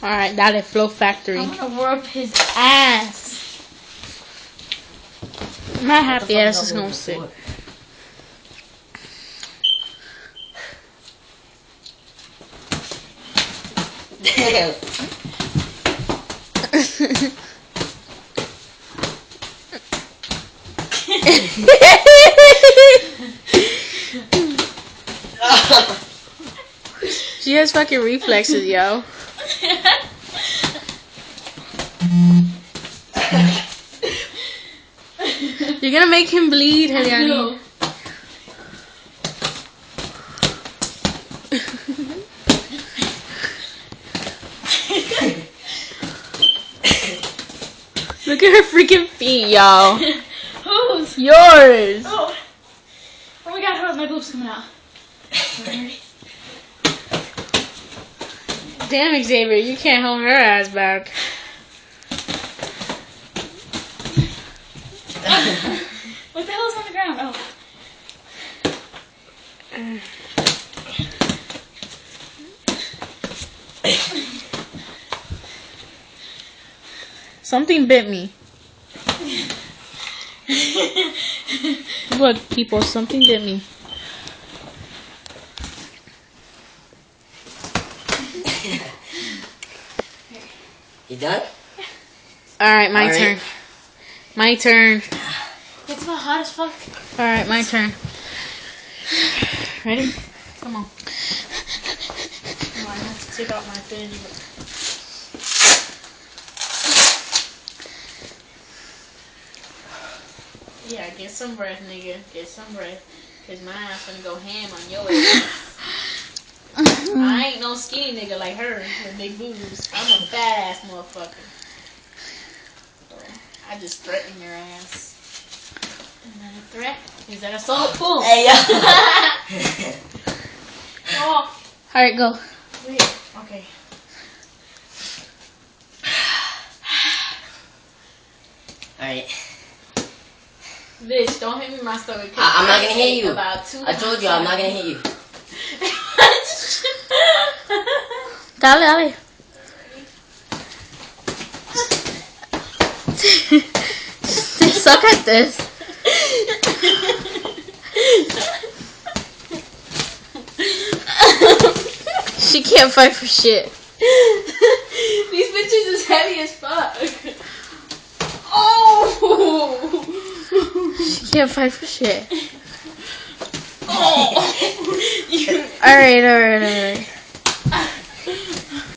Alright, Dale Flow Factory. I'm gonna whoop his ass. My happy ass is gonna sit. Damn. She has fucking reflexes, yo. You're gonna make him bleed, Heliani. Look at her freaking feet, yo. Whose? Yours. Oh. Oh my god, hold on, my boob's coming out. Damn, Xavier, you can't hold her ass back. What the hell is on the ground? Oh. Something bit me. Look, people, something bit me. You done? Alright, my turn. My turn. It's about hot as fuck. Alright, my turn. Ready? Come on. Oh, I have to take out my thing. Yeah, get some breath, nigga. Get some breath. Cause my ass gonna go ham on your ass. I ain't no skinny nigga like her with big boobs. I'm a fat ass motherfucker. I just threaten your ass. Is that a threat? Is that assault? Boom. Hey, yo. Oh, Alright, go. wait. Okay. Alright. Bitch, don't hit me in my stomach. I'm not gonna hit you. About 2 I told you I'm not gonna hit you. Dale, dale. They suck at this. She can't fight for shit. These bitches is heavy as fuck. Oh! She can't fight for shit. Oh! Alright.